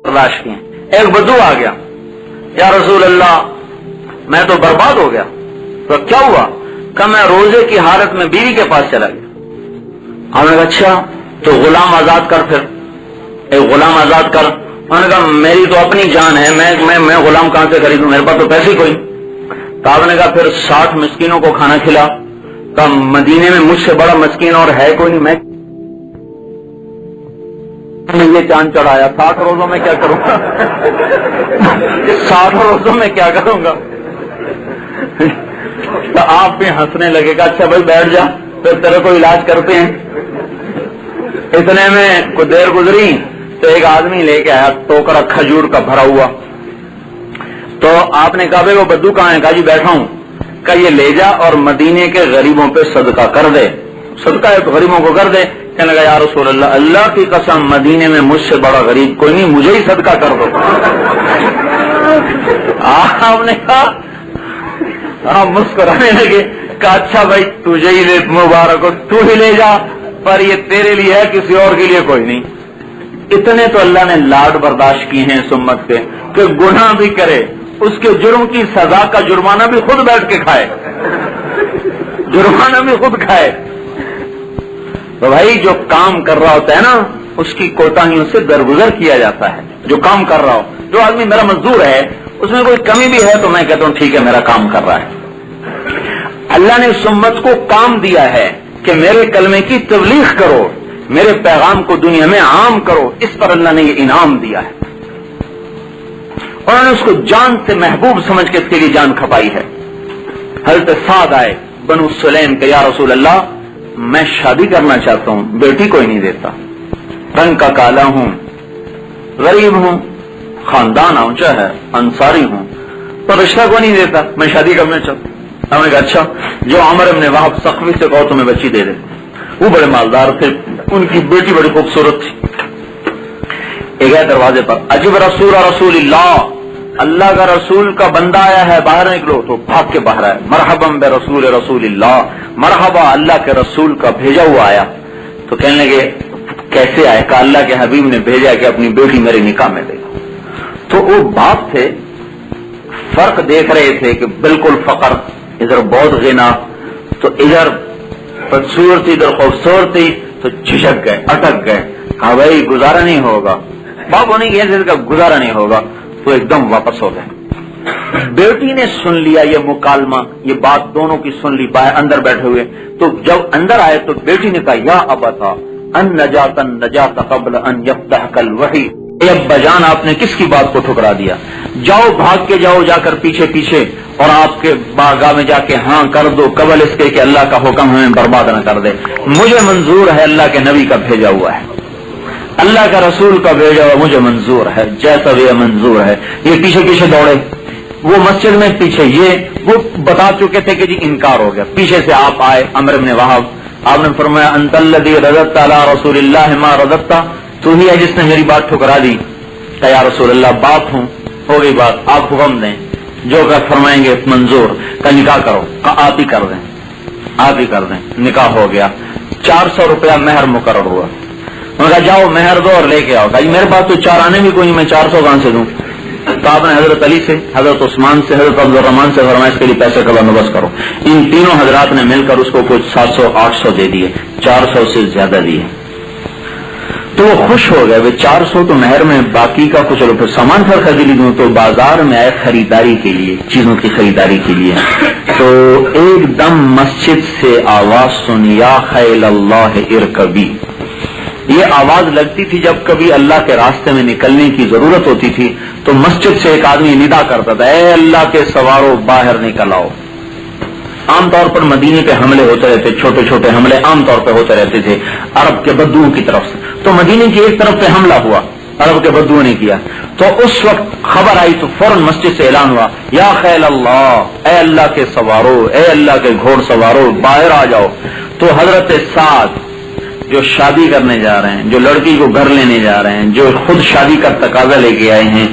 برداشت کیے. ایک بدو آ گیا, یا رسول اللہ میں تو برباد ہو گیا. تو کیا ہوا؟ کہ میں روزے کی حالت میں بیوی کے پاس چلا گیا. ہم نے کہا اچھا تو غلام آزاد کر, پھر ایک غلام آزاد کر. انہوں نے کہا میری تو اپنی جان ہے, میں غلام کہاں سے خریدوں, میرے پاس تو پیسے کوئی. تو آپ نے کہا پھر 60 مسکینوں کو کھانا کھلا. تو مدینے میں مجھ سے بڑا مسکین اور ہے کوئی نہیں. میں یہ چاند چڑھایا, 60 روزوں میں کیا کروں گا 60 روزوں میں کیا کروں گا. تو آپ بھی ہنسنے لگے گا, اچھا بھائی بیٹھ جا, پھر تیرے کو علاج کرتے ہیں. اتنے میں کچھ دیر گزری تو ایک آدمی لے کے آیا ٹوکرا کھجور کا بھرا ہوا. تو آپ نے کہا بھائی وہ بدو کہاں ہے؟ کہا جی بیٹھا ہوں. کہ یہ لے جا اور مدینے کے غریبوں پہ صدقہ کر دے. صدقہ ہے تو غریبوں کو کر دے. کہنے لگا یا رسول اللہ, اللہ کی قسم مدینے میں مجھ سے بڑا غریب کوئی نہیں, مجھے ہی صدقہ کر دو. آپ نے کہا, آپ مسکرانے لگے. کہا اچھا بھائی تجھے ہی لے, مبارک ہو, تو ہی لے جا, پر یہ تیرے لیے ہے, کسی اور کے لیے کوئی نہیں. اتنے تو اللہ نے لاڈ برداشت کیے ہیں اس امت کے کہ گناہ بھی کرے, اس کے جرم کی سزا کا جرمانہ بھی خود بیٹھ کے کھائے, جرمانہ بھی خود کھائے. تو بھائی جو کام کر رہا ہوتا ہے نا, اس کی کوتاہیوں سے درگزر کیا جاتا ہے. جو کام کر رہا ہو, جو آدمی میرا مزدور ہے اس میں کوئی کمی بھی ہے تو میں کہتا ہوں ٹھیک ہے میرا کام کر رہا ہے. اللہ نے اس امت کو کام دیا ہے کہ میرے کلمے کی تبلیغ کرو, میرے پیغام کو دنیا میں عام کرو. اس پر اللہ نے یہ انعام دیا ہے. انہوں نے اس کو جان سے محبوب سمجھ کے اس کے لیے جان کھپائی ہے. حضرت سعد آئے بنو سلیم کہ یا رسول اللہ میں شادی کرنا چاہتا ہوں, بیٹی کوئی نہیں دیتا, رنگ کا کالا ہوں, غریب ہوں, خاندان اونچا ہے, انصاری ہوں, تو رشتہ کو نہیں دیتا, میں شادی کرنا چاہتا ہوں. ہم نے کہا اچھا جو عمر بن وہب ثقفی سے کہو تمہیں بچی دے دے. وہ بڑے مالدار تھے, ان کی بیٹی بڑی خوبصورت تھی. ایک ہے دروازے پر, عجب رسول رسول اللہ, اللہ کا رسول کا بندہ آیا ہے, باہر نکلو. تو بھاگ کے باہر آئے, مرحبا بے رسول رسول اللہ, مرحبا اللہ کے رسول کا بھیجا ہوا آیا. تو کہنے لگے کیسے آئے؟ کہ اللہ کے حبیب نے بھیجا کہ اپنی بیٹی میرے نکاح میں دے. تو وہ باپ تھے, فرق دیکھ رہے تھے کہ بالکل فقر, ادھر بہت غنا, تو ادھر خوبصورتی ادھر خوبصورتی, تو جھجک گئے, اٹک گئے. کہا بھائی گزارا نہیں ہوگا, باپ ہونے کی حیثیت کا گزارا نہیں ہوگا. تو ایک دم واپس ہو گئے. بیٹی نے سن لیا یہ مکالمہ, یہ بات دونوں کی سن لی, باہر اندر بیٹھے ہوئے. تو جب اندر آئے تو بیٹی نے کہا یا ابتا ان نجات قبل ان یفتحک الوحی, اے ابا جان آپ نے کس کی بات کو ٹھکرا دیا, جاؤ بھاگ کے جاؤ جا کر پیچھے پیچھے, اور آپ کے باغاہ میں جا کے ہاں کر دو قبل اس کے کہ اللہ کا حکم ہمیں برباد نہ کر دے. مجھے منظور ہے, اللہ کے نبی کا بھیجا ہوا ہے, اللہ کا رسول کا بھیجا ہوا مجھے منظور ہے, جیسا بھی منظور ہے. یہ پیچھے پیچھے دوڑے, وہ مسجد میں پیچھے, یہ وہ بتا چکے تھے کہ جی انکار ہو گیا. پیچھے سے آپ آئے عمر بن وہب, آپ نے فرمایا انت الذی رددت علی رسول اللہ ما رددت, تو ہی ہے جس نے میری بات ٹھکرا دی. کہ یا رسول اللہ باپ ہوں, ہو گئی بات, آپ حکم دیں, جو کہ فرمائیں گے منظور. کا نکاح کرو, کا آپ ہی کر دیں, آپ ہی کر دیں. نکاح ہو گیا, 400 روپیہ مہر مقرر ہوا. انہوں نے کہا جاؤ مہر دو اور لے کے آؤ. کہا میرے پاس تو 4 آنے بھی کوئی, میں 400 کہاں سے دوں. تو آپ نے حضرت علی سے, حضرت عثمان سے, حضرت عبد الرحمان سے فرمایا اس کے لیے پیسے کا بندوبست کرو. ان تینوں حضرات نے مل کر اس کو کچھ 700-800 دے دیے, 400 سے زیادہ دیے. تو وہ خوش ہو گئے. وہ 400 تو مہر میں, باقی کا کچھ روپے سامان پر خرید دوں. تو بازار میں آئے خریداری کے لیے, چیزوں کی خریداری کے لیے. تو ایک دم مسجد سے آواز سنی, یا خیل اللہ ارکبی. یہ آواز لگتی تھی جب کبھی اللہ کے راستے میں نکلنے کی ضرورت ہوتی تھی تو مسجد سے ایک آدمی ندا کرتا تھا, اے اللہ کے سواروں باہر نکل آؤ. عام طور پر مدینے پہ حملے ہوتے رہتے, چھوٹے چھوٹے حملے عام طور پہ ہوتے رہتے تھے عرب کے بدوؤں کی طرف سے. تو مدینے کی ایک طرف پہ حملہ ہوا, عرب کے بدوؤں نے کیا. تو اس وقت خبر آئی تو فوراً مسجد سے اعلان ہوا, یا خیل اللہ, اے اللہ کے سواروں, اے اللہ کے گھوڑ سواروں باہر آ جاؤ. تو حضرت سعد جو شادی کرنے جا رہے ہیں, جو لڑکی کو گھر لینے جا رہے ہیں, جو خود شادی کا تقاضا لے کے آئے ہیں,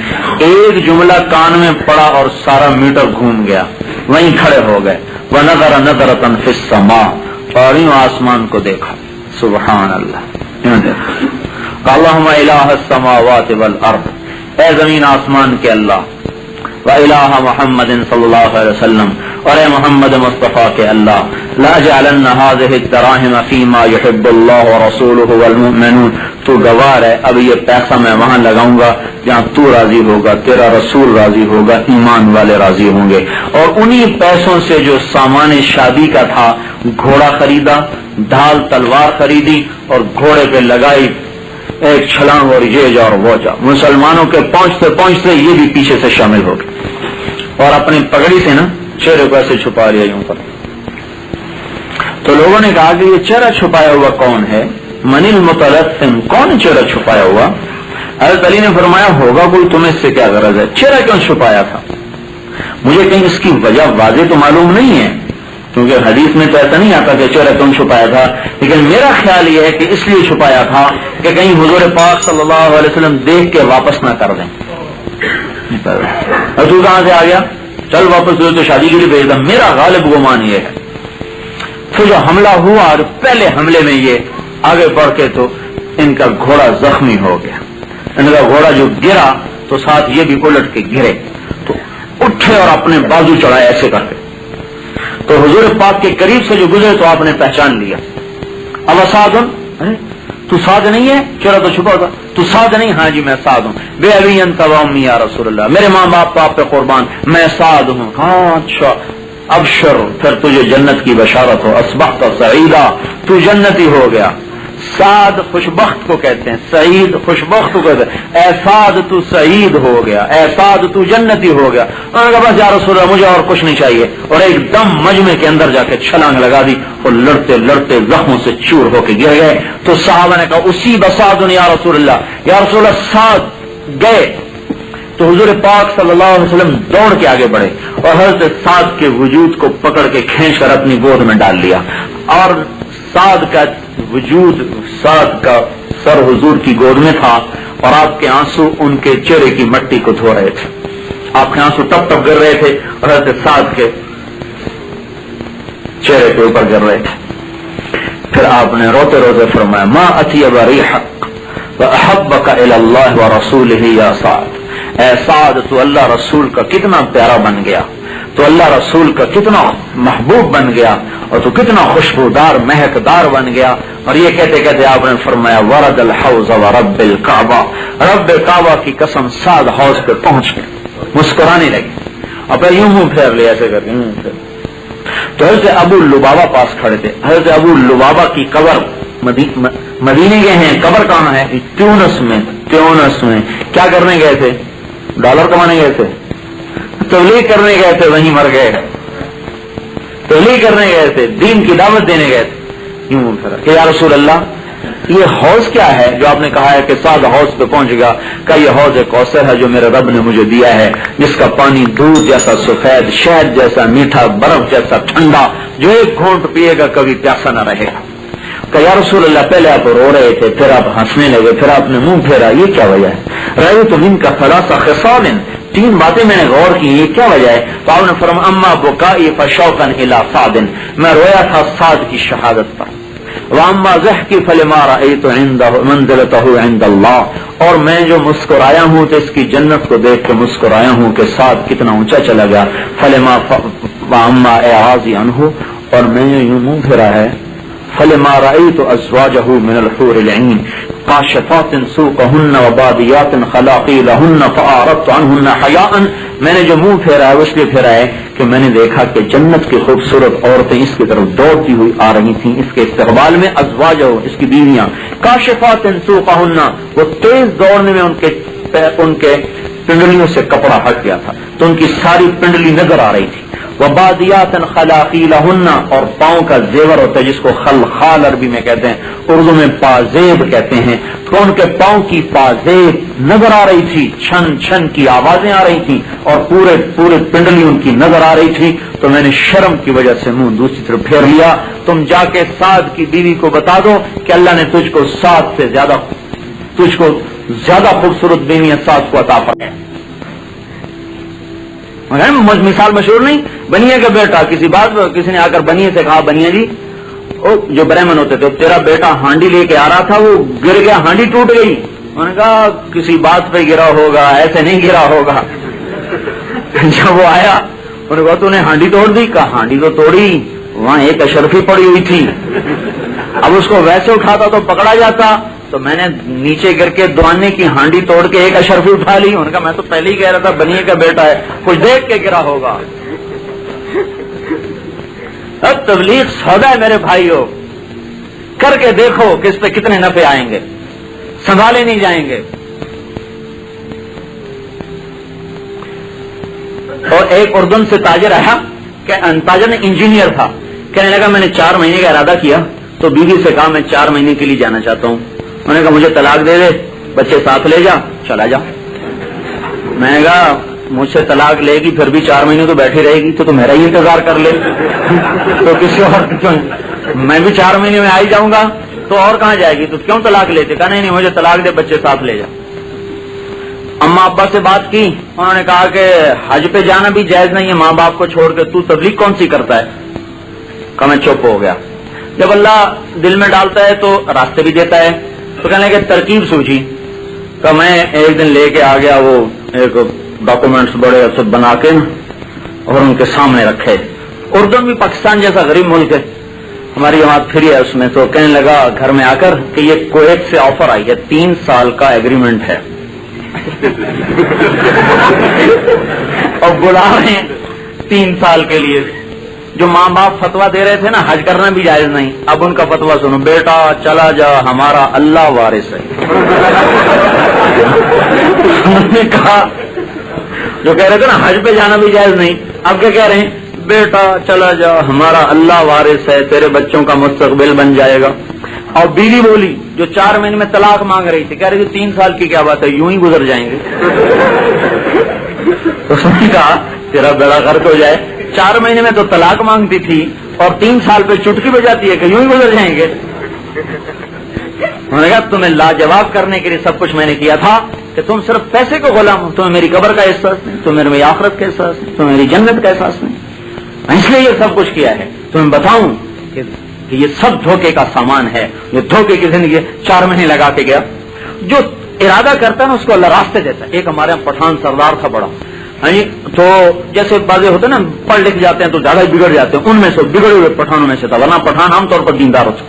ایک جملہ کان میں پڑا اور سارا میٹر گھوم گیا. وہیں کھڑے ہو گئے. وَنَظَرَ نَظَرَةً فِي السَّمَاءِ, اور یوں آسمان کو دیکھا, سبحان اللہ, یوں دیکھا. اللہم الہ السماوات والارض, اے زمین آسمان کے اللہ، وَإِلَٰهَ محمد صلی اللہ علیہ وسلم، اور اے محمد مصطفیٰ کے اللہ، لَأَجْعَلَنَّ هَٰذِهِ الدَّرَاهِمَ فِي مَا يُحِبُّ اللَّهُ وَرَسُولُهُ وَالْمُؤْمِنُونَ، تو گوار ہے اب یہ پیسہ میں وہاں لگاؤں گا جہاں تو راضی ہوگا، تیرا رسول راضی ہوگا، ایمان والے راضی ہوں گے۔ اور انہی پیسوں سے جو سامان شادی کا تھا، گھوڑا خریدا، ڈھال تلوار خریدی اور گھوڑے پہ لگائی ایک چھلانگ اور یہ جا اور وہ جا، مسلمانوں کے پہنچتے پہنچتے یہ بھی پیچھے سے شامل ہو گئے اور اپنی پگڑی سے نا چہرے کو ایسے چھپا لیا یوں پر۔ تو لوگوں نے کہا کہ یہ چہرہ چھپایا ہوا کون ہے؟ من المتلثم، کون چہرہ چھپایا ہوا؟ حضرت علی نے فرمایا ہوگا کوئی، تمہیں اس سے کیا غرض ہے؟ چہرہ کیوں چھپایا تھا؟ مجھے کہیں اس کی وجہ واضح تو معلوم نہیں ہے، کیونکہ حدیث میں تو ایسا نہیں آتا کہ چہرہ کیوں چھپایا تھا، لیکن میرا خیال یہ ہے کہ اس لیے چھپایا تھا کہ کہیں حضور پاک صلی اللہ علیہ وسلم دیکھ کے واپس نہ کر دیں۔ اور تو کہاں سے آ گیا؟ چل واپس دو تو شادی کے لیے بھیج دیں، میرا غالب گمان یہ ہے۔ پھر جو حملہ ہوا اور پہلے حملے میں یہ آگے بڑھ کے تو ان کا گھوڑا زخمی ہو گیا، ان کا گھوڑا جو گرا تو ساتھ یہ بھی الٹ کے گرے، تو اٹھے اور اپنے بازو چڑھائے ایسے کر کے، تو حضور پاک کے قریب سے جو گزرے تو آپ نے پہچان لیا۔ اب سعد، تو سعد نہیں ہے؟ چہرہ تو چھپا ہوتا، تو سعد نہیں؟ ہاں جی میں سعد ہوں، بے ابی انت و امی یا رسول اللہ، میرے ماں باپ تو آپ پہ قربان، میں سعد ہوں۔ ہاں اچھا، ابشر، پھر تجھے جنت کی بشارت ہو، اصبحت سعیدا، تو جنتی ہو گیا۔ سعد خوشبخت کو کہتے ہیں، سعید خوشبخت کو کہتے ہیں، اے سعد تو سعید ہو گیا، اے سعد تو جنتی ہو گیا۔ انہوں نے کہا بس یا رسول اللہ مجھے اور کچھ نہیں چاہیے، اور ایک دم مجمع کے اندر جا کے چھلانگ لگا دی اور لڑتے لڑتے زخموں سے چور ہو کے گر گئے۔ تو صحابہ نے کہا اسی بسعد یا رسول اللہ، یا رسول اللہ سعد گئے۔ تو حضور پاک صلی اللہ علیہ وسلم دوڑ کے آگے بڑھے اور حضرت سعد کے وجود کو پکڑ کے کھینچ کر اپنی گود میں ڈال لیا، اور سعد کا وجود، سعد کا سر حضور کی گود میں تھا، اور آپ کے آنسو ان کے چہرے کی مٹی کو دھو رہے تھے، آپ کے آنسو ٹپ ٹپ گر رہے تھے اور حضرت سعد کے چہرے کے اوپر گر رہے تھے۔ پھر آپ نے روتے روتے فرمایا ما اطیب ریحک واحبک الی اللہ ورسولہ یا سعد، اے سعد تو اللہ رسول کا کتنا پیارا بن گیا، تو اللہ رسول کا کتنا محبوب بن گیا، اور تو کتنا خوشبودار مہکدار بن گیا۔ اور یہ کہتے کہتے آپ نے فرمایا ورد الحوض ورب الکعبہ، رب کعبہ کی قسم سعد حوض پہ پہنچ گئے، مسکرانے لگے، اب یوں منہ پھیر لیا ایسے کر کے۔ تو حضرت ابو لبابہ پاس کھڑے تھے، حضرت ابو لبابہ کی قبر مدینے گئے ہیں، قبر کہاں ہے؟ تیونس میں۔ تیونس میں کیا کرنے گئے تھے؟ ڈالر کمانے گئے تھے، تبلیغ کرنے گئے تھے، وہیں مر گئے، تبلیغ کرنے گئے تھے، دین کی دعوت دینے گئے تھے۔ یوں کہ یا رسول اللہ یہ حوض کیا ہے جو آپ نے کہا ہے کہ سعد حوض پہ پہنچ گا؟ کہ یہ حوض کوثر ہے جو میرے رب نے مجھے دیا ہے، جس کا پانی دودھ جیسا سفید، شہد جیسا میٹھا، برف جیسا ٹھنڈا، جو ایک گھونٹ پیے گا کبھی پیاسا نہ رہے گا۔ کہ یا رسول اللہ پہلے آپ رو رہے تھے، پھر آپ ہنسنے لگے، پھر آپ نے منہ پھیرا، یہ کیا وجہ ہے؟ رہے تو من کا ثلاث خصال، تین باتیں میں نے غور کی، یہ کیا وجہ ہے؟ تو آپ نے فرمایا اما بکائی فشوقا الی سعد، میں رویا تھا سعد کی شہادت پر، واما ضحکی فلما رأیت عنده منزلته عند اللہ، اور میں جو مسکرایا ہوں تو اس کی جنت کو دیکھ کے مسکرایا ہوں کہ سعد کتنا اونچا چلا گیا، فلما واما اعاذی عنہ، اور میں یوں منہ پھیرا ہے، فلما رأيت أزواجه من الحور العين قاشفات سوقهن وباديات خلاقيلهن فأعرضت عنهن حياء، میں نے جو منہ پھیرا ہے اس لیے پھیرا ہے کہ میں نے دیکھا کہ جنت کی خوبصورت عورتیں اس کی طرف دوڑتی ہوئی آ رہی تھیں، اس کے استقبال میں، ازواجہ اس کی بیویاں، کاشفات سوقهن، وہ تیز دوڑنے میں ان کے پنڈلیوں سے کپڑا ہٹ گیا تھا تو ان کی ساری پنڈلی نظر آ رہی تھی، وبادیات خلاقیلہن، اور پاؤں کا زیور ہوتا ہے جس کو خلخال عربی میں کہتے ہیں، اردو میں پازیب کہتے ہیں، تو ان کے پاؤں کی پازیب نظر آ رہی تھی، چھن چھن کی آوازیں آ رہی تھی، اور پورے پنڈلی ان کی نظر آ رہی تھی۔ تو میں نے شرم کی وجہ سے منہ دوسری طرف پھیر لیا، تم جا کے سعد کی بیوی کو بتا دو کہ اللہ نے تجھ کو زیادہ خوبصورت بیویاں سعد کو عطا فرمائی۔ مثال مشہور نہیں، بنیا کا بیٹا، کسی نے آ کر بنیا سے کہا بنیا جی جو برہمن ہوتے تھے، تیرا بیٹا ہانڈی لے کے آ رہا تھا، وہ گر گیا، ہانڈی ٹوٹ گئی، انہوں نے کہا کسی بات پہ گرا ہوگا، ایسے نہیں گرا ہوگا. جب وہ آیا انہوں نے کہا تو نے ہانڈی توڑ دی؟ کہا ہانڈی تو توڑی، وہاں ایک اشرفی پڑی ہوئی تھی، اب اس کو ویسے اٹھاتا تو پکڑا جاتا، تو میں نے نیچے گر کے دوانے کی ہانڈی توڑ کے ایک اشرفی اٹھا لی. انہوں نے کہا میں تو پہلے ہی کہہ رہا تھا بنیے کا بیٹا ہے، کچھ دیکھ کے گرا ہوگا. اب تبلیغ سودا ہے میرے بھائیوں، کر کے دیکھو کہ اس پہ کتنے نفع آئیں گے، سنبھالے نہیں جائیں گے. اور ایک اردن سے تاجر آیا، تاجر نے انجینئر تھا، کہنے لگا میں نے 4 مہینے کا ارادہ کیا تو بیوی سے کہا میں 4 مہینے کے لیے جانا چاہتا ہوں. انہوں نے کہا مجھے طلاق دے دے، بچے ساتھ لے جا، چلا جا. میں نے کہا مجھ سے طلاق لے گی پھر بھی 4 مہینے تو بیٹھی رہے گی تو میرا ہی انتظار کر لے. تو کسی اور میں بھی 4 مہینے میں آ ہی جاؤں گا تو اور کہاں جائے گی، تو کیوں طلاق لیتے؟ کہا نہیں مجھے طلاق دے، بچے ساتھ لے جا. اما ابا سے بات کی، انہوں نے کہا کہ حج پہ جانا بھی جائز نہیں ہے ماں باپ کو چھوڑ کے، تو تبلیغ کون سی کرتا ہے؟ کہا میں چپ ہو گیا. جب اللہ دل میں ڈالتا ہے تو راستے بھی دیتا ہے. تو کہنے لگے ترکیب سوچی. تو میں ایک دن لے کے آ گیا وہ ایک ڈاکومنٹس بڑے سب بنا کے اور ان کے سامنے رکھے. اردن بھی پاکستان جیسا غریب ملک ہے، ہماری جماعت فری ہے اس میں. تو کہنے لگا گھر میں آ کر کہ یہ کویت سے آفر آئی ہے، 3 سال کا ایگریمنٹ ہے اور بلا رہے ہیں 3 سال کے لیے. جو ماں باپ فتوا دے رہے تھے نا حج کرنا بھی جائز نہیں، اب ان کا فتوا سنو، بیٹا چلا جا ہمارا اللہ وارث ہے. انہوں نے کہا جو کہہ رہے تھے نا حج پہ جانا بھی جائز نہیں، اب کیا کہہ رہے ہیں؟ بیٹا چلا جا ہمارا اللہ وارث ہے، تیرے بچوں کا مستقبل بن جائے گا. اور بیوی بولی جو 4 مہینے میں طلاق مانگ رہی تھی، کہہ رہی تھی 3 سال کی کیا بات ہے، یوں ہی گزر جائیں گے. تو اس نے کہا تیرا بیڑا غرق ہو جائے، 4 مہینے میں تو طلاق مانگتی تھی اور 3 سال پہ چٹکی بجاتی ہے کہ یوں ہی گزر جائیں گے. انہوں نے کہا تمہیں لاجواب کرنے کے لیے سب کچھ میں نے کیا تھا کہ تم صرف پیسے کو غلام ہو، تمہیں میری قبر کا احساس نہیں، تمہیں میری آخرت کا احساس نہیں، تمہیں میری جنت کا احساس نہیں. اس لیے یہ سب کچھ کیا ہے. تمہیں بتاؤں کہ یہ سب دھوکے کا سامان ہے، یہ دھوکے کی زندگی. 4 مہینے لگا کے گیا. جو ارادہ کرتا ہے نا اس کو اللہ راستے دیتا ہے. ایک ہمارے یہاں پٹھان سردار تھا بڑا، تو جیسے بازے ہوتے ہیں نا پڑھ لکھ جاتے ہیں تو زیادہ بگڑ جاتے ہیں، ان میں سے بگڑے ہوئے پٹھانوں میں سے تھا، ورنہ پٹھان عام طور پر دیندار ہوتا.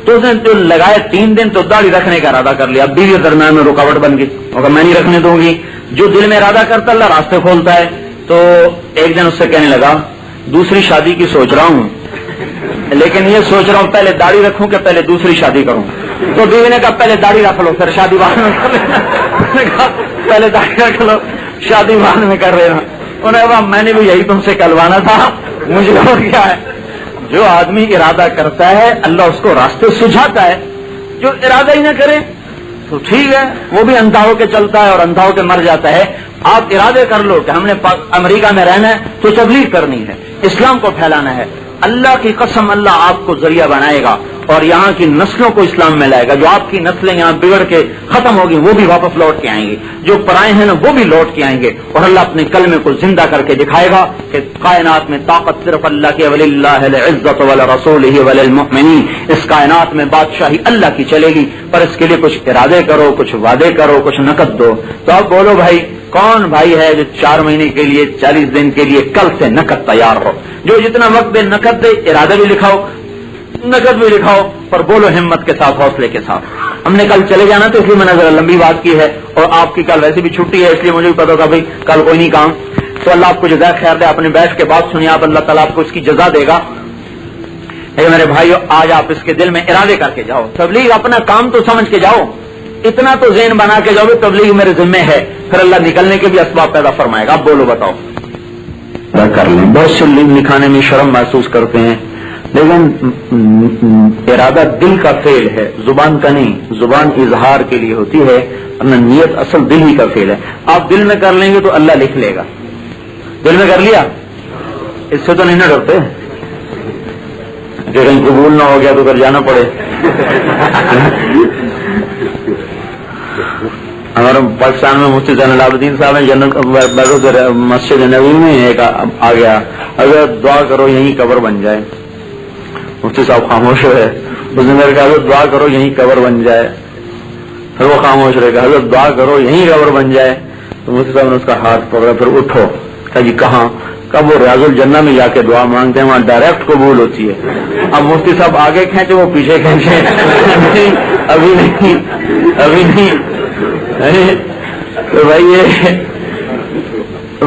تو اس نے جو لگائے 3 دن تو داڑھی رکھنے کا ارادہ کر لیا. اب بیوی درمیان میں رکاوٹ بن گئی، مگر میں نہیں رکھنے دوں گی. جو دل میں ارادہ کرتا اللہ راستے کھولتا ہے. تو ایک دن اس سے کہنے لگا دوسری شادی کی سوچ رہا ہوں، لیکن یہ سوچ رہا ہوں پہلے داڑھی رکھوں کہ پہلے دوسری شادی کروں. تو بیوی نے کہا پہلے داڑھی رکھ لو پھر شادی بعد میں کر لینا. پہلے داڑھی رکھ لو شادی بعد میں کر لینا. انہوں نے کہا میں نے بھی یہی تم سے کہلوانا تھا، مجھے اور کیا ہے. جو آدمی ارادہ کرتا ہے اللہ اس کو راستے سجھاتا ہے. جو ارادہ ہی نہ کرے تو ٹھیک ہے وہ بھی اندھا ہو کے چلتا ہے اور اندھا ہو کے مر جاتا ہے. آپ ارادے کر لو کہ ہم نے امریکہ میں رہنا ہے تو تبلیغ کرنی ہے، اسلام کو پھیلانا ہے. اللہ کی قسم اللہ آپ کو ذریعہ بنائے گا اور یہاں کی نسلوں کو اسلام میں لائے گا. جو آپ کی نسلیں یہاں بگڑ کے ختم ہوگی وہ بھی واپس لوٹ کے آئیں گے، جو پرائے ہیں نا وہ بھی لوٹ کے آئیں گے. اور اللہ اپنے کلمے کو زندہ کر کے دکھائے گا کہ کائنات میں طاقت صرف اللہ کی، وللہ العزت ولرسولہ وللمؤمنین. اس کائنات میں بادشاہی اللہ کی چلے گی، پر اس کے لیے کچھ ارادے کرو، کچھ وعدے کرو، کچھ نقد دو. تو اب بولو بھائی کون بھائی ہے جو 4 مہینے کے لیے 40 دن کے لیے کل سے نقد تیار ہو؟ جو جتنا وقت دے نقد دے، ارادہ بھی لکھاؤ نقد بھی لکھاؤ، پر بولو ہمت کے ساتھ، حوصلے کے ساتھ. ہم نے کل چلے جانا تو اس لیے میں نے ذرا لمبی بات کی ہے، اور آپ کی کل ویسے بھی چھٹی ہے اس لیے مجھے بھی پتا تھا بھائی کل کوئی نہیں کام. تو اللہ آپ کو جزائے خیر دے. آپ نے بیٹھ کے بات سنی، آپ اللہ تعالیٰ آپ کو اس کی جزا دے گا. میرے بھائیو آج آپ اس کے دل میں ارادے کر کے جاؤ. تبلیغ اپنا کام تو سمجھ کے جاؤ، اتنا تو ذہن بنا کے جاؤ تبلیغ میرے ذمہ ہے، پھر اللہ نکلنے کے بھی اسباب پیدا فرمائے گا. آپ بولو بتاؤ کر لیں. بہت سے لوگ لکھانے میں شرم محسوس کرتے ہیں، لیکن ارادہ دل کا فعل ہے، زبان کا نہیں. زبان اظہار کے لیے ہوتی ہے، ورنہ نیت اصل دل ہی کا فعل ہے. آپ دل میں کر لیں گے تو اللہ لکھ لے گا. دل میں کر لیا، اس سے تو نہیں نہ ڈرتے کہ کہیں قبول نہ ہو گیا تو کر جانا پڑے. ہمارے پاکستان میں مفتی زین العابدین صاحب ہیں، جنت مسجد نبوی میں ایک آ گیا، اگر دعا کرو یہیں قبر بن جائے. مفتی صاحب خاموش ہوئے. اس نے میرے کہا دعا کرو یہیں قبر بن جائے. پھر وہ خاموش رہے گا. حضرت دعا کرو یہیں قبر بن جائے. تو مفتی صاحب نے اس کا ہاتھ پکڑا, پھر اٹھو. کہا جی کہاں؟ کب وہ ریاض الجنہ میں جا کے دعا مانگتے ہیں, وہاں ڈائریکٹ قبول ہوتی ہے. اب مفتی صاحب آگے کھینچے, وہ پیچھے کھینچے. ابھی نہیں. تو بھائی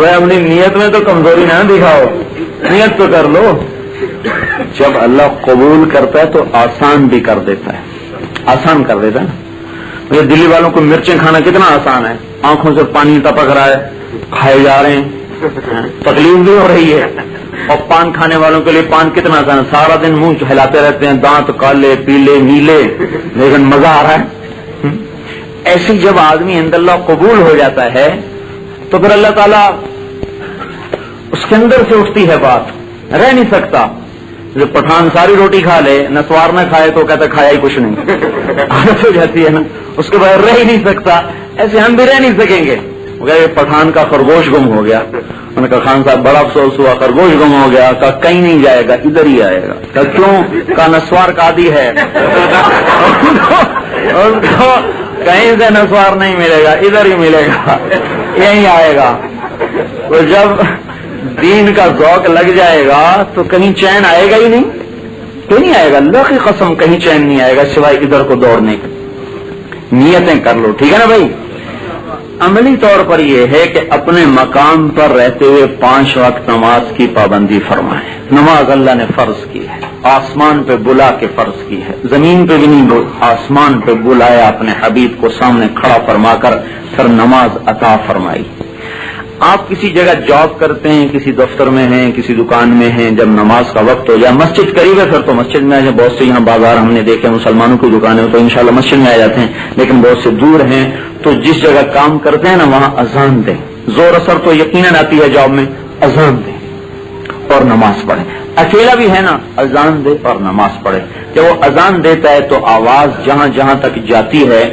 اپنی نیت میں تو کمزوری نہ دکھاؤ, نیت تو کر لو. جب اللہ قبول کرتا ہے تو آسان بھی کر دیتا ہے, آسان کر دیتا ہے. مجھے دلی والوں کو مرچیں کھانا کتنا آسان ہے, آنکھوں سے پانی ٹپک رہا ہے, کھائے جا رہے ہیں, تکلیف بھی ہو رہی ہے. اور پان کھانے والوں کے لیے پان کتنا آسان ہے, سارا دن منہ ہلاتے رہتے ہیں, دانت کالے پیلے نیلے, لیکن مزہ آ رہا ہے. ایسی جب آدمی عند اللہ قبول ہو جاتا ہے تو پھر اللہ تعالیٰ اس کے اندر سے اٹھتی ہے بات, رہ نہیں سکتا. جو پٹھان ساری روٹی کھا لے, نسوار نہ کھائے تو کہتا کھایا ہی کچھ نہیں, عادت ہو جاتی ہے نا, اس کے بغیر رہ ہی نہیں سکتا. ایسے ہم بھی رہ نہیں سکیں گے. یہ پٹھان کا خرگوش گم ہو گیا. انہوں نے کہا خان صاحب بڑا افسوس ہوا, خرگوش گم ہو گیا. کہا کہیں نہیں جائے گا, ادھر ہی آئے گا. کہا کیوں؟ کہا نسوار کا عادی ہے, کہیں سے نسوار نہیں ملے گا, ادھر ہی ملے گا, یہیں آئے گا. تو جب دین کا ذوق لگ جائے گا تو کہیں چین آئے گا ہی نہیں, کہیں نہیں آئے گا. اللہ کی قسم کہیں چین نہیں آئے گا سوائے ادھر کو دوڑنے کی. نیتیں کر لو, ٹھیک ہے نا بھائی. عملی طور پر یہ ہے کہ اپنے مقام پر رہتے ہوئے 5 وقت نماز کی پابندی فرمائیں. نماز اللہ نے فرض کی ہے, آسمان پہ بلا کے فرض کی ہے. زمین پہ بھی نہیں, آسمان پہ بلایا اپنے حبیب کو سامنے کھڑا فرما کر پھر نماز عطا فرمائی. آپ کسی جگہ جاب کرتے ہیں, کسی دفتر میں ہیں, کسی دکان میں ہیں, جب نماز کا وقت ہو جائے, مسجد قریب ہے پھر تو مسجد میں آ جائیں. بہت سے یہاں بازار ہم نے دیکھے مسلمانوں کی دکانیں تو انشاءاللہ مسجد میں آ جاتے ہیں, لیکن بہت سے دور ہیں تو جس جگہ کام کرتے ہیں نا وہاں اذان دیں. زور اثر تو یقیناً آتی ہے جاب میں, اذان دیں اور نماز پڑھیں. اکیلا بھی ہے نا, اذان دے اور نماز پڑھے. جب وہ اذان دیتا ہے تو آواز جہاں جہاں تک جاتی ہے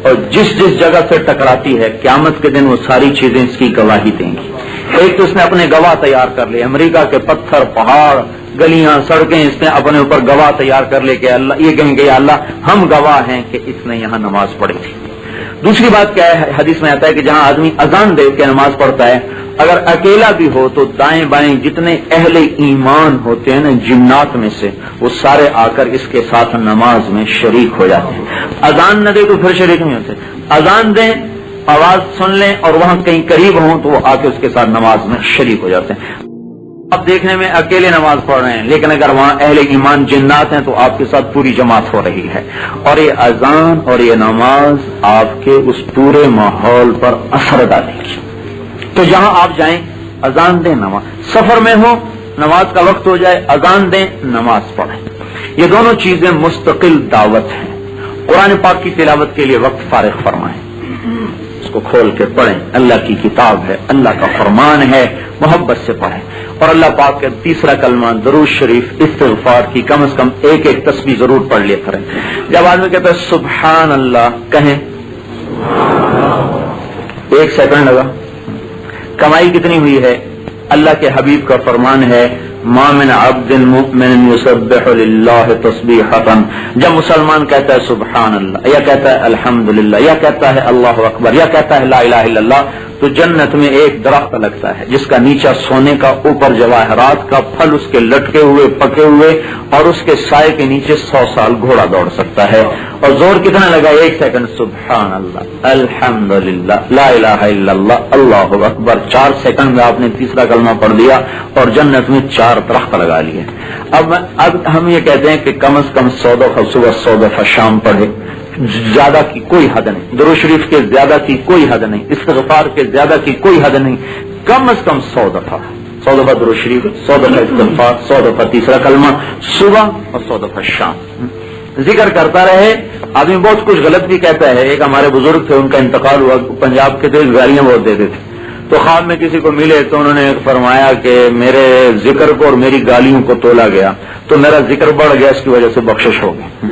اور جس جگہ سے ٹکراتی ہے, قیامت کے دن وہ ساری چیزیں اس کی گواہی دیں گی. ایک تو اس نے اپنے گواہ تیار کر لے, امریکہ کے پتھر پہاڑ گلیاں سڑکیں اس نے اپنے اوپر گواہ تیار کر لے کہ اللہ یہ کہیں گے یا اللہ ہم گواہ ہیں کہ اس نے یہاں نماز پڑھی تھی. دوسری بات کیا ہے, حدیث میں آتا ہے کہ جہاں آدمی اذان دے کے نماز پڑھتا ہے, اگر اکیلا بھی ہو تو دائیں بائیں جتنے اہل ایمان ہوتے ہیں نا جنات میں سے, وہ سارے آ کر اس کے ساتھ نماز میں شریک ہو جاتے ہیں. اذان نہ دے تو پھر شریک نہیں ہوتے. اذان دیں, آواز سن لیں اور وہاں کہیں قریب ہوں تو وہ آ کے اس کے ساتھ نماز میں شریک ہو جاتے ہیں. آپ دیکھنے میں اکیلے نماز پڑھ رہے ہیں, لیکن اگر وہاں اہل ایمان جنات ہیں تو آپ کے ساتھ پوری جماعت ہو رہی ہے. اور یہ اذان اور یہ نماز آپ کے اس پورے ماحول پر اثر ڈالے گی. تو جہاں آپ جائیں اذان دیں, نماز, سفر میں ہو نماز کا وقت ہو جائے اذان دیں, نماز پڑھیں. یہ دونوں چیزیں مستقل دعوت ہیں. قرآن پاک کی تلاوت کے لیے وقت فارغ فرمائیں, اس کو کھول کے پڑھیں. اللہ کی کتاب ہے, اللہ کا فرمان ہے, محبت سے پڑھیں. اور اللہ پاک کا تیسرا کلمہ درود شریف استغفار کی کم از کم ایک تسبیح ضرور پڑھ لیا کریں. جب آدمی کہتا ہے سبحان اللہ, کہیں 1 سیکنڈ لگا. کمائی کتنی ہوئی ہے؟ اللہ کے حبیب کا فرمان ہے ما من عبد مؤمن یسبح للہ تسبیحۃ. جب مسلمان کہتا ہے سبحان اللہ, یا کہتا ہے الحمدللہ, یا کہتا ہے اللہ اکبر, یا کہتا ہے لا الہ الا اللہ, تو جنت میں ایک درخت لگتا ہے جس کا نیچا سونے کا, اوپر جواہرات کا, پھل اس کے لٹکے ہوئے پکے ہوئے, اور اس کے سائے کے نیچے 100 سال گھوڑا دوڑ سکتا ہے. اور زور کتنا لگا؟ 1 سیکنڈ. سبحان اللہ, الحمدللہ, لا الہ الا اللہ, اللہ اکبر. 4 سیکنڈ میں آپ نے تیسرا کلمہ پڑھ لیا اور جنت میں 4 درخت لگا لیے. اب ہم یہ کہتے ہیں کہ کم از کم 100 دفعہ صبح 100 دفعہ شام پڑھے, زیادہ کی کوئی حد نہیں. درود شریف کے زیادہ کی کوئی حد نہیں, استغفار کے زیادہ کی کوئی حد نہیں. کم از کم 100 دفعہ, 100 دفعہ درود شریف, 100 دفعہ استغفار, 100 دفعہ تیسرا کلمہ صبح اور 100 دفعہ شام. ذکر کرتا رہے. آدمی بہت کچھ غلط بھی کہتا ہے. ایک ہمارے بزرگ تھے, ان کا انتقال ہوا, پنجاب کے تھے, گالیاں بہت دیتے تھے. تو خواب میں کسی کو ملے تو انہوں نے فرمایا کہ میرے ذکر کو اور میری گالیوں کو تولا گیا تو میرا ذکر بڑھ گیا, اس کی وجہ سے بخشش ہو گئی.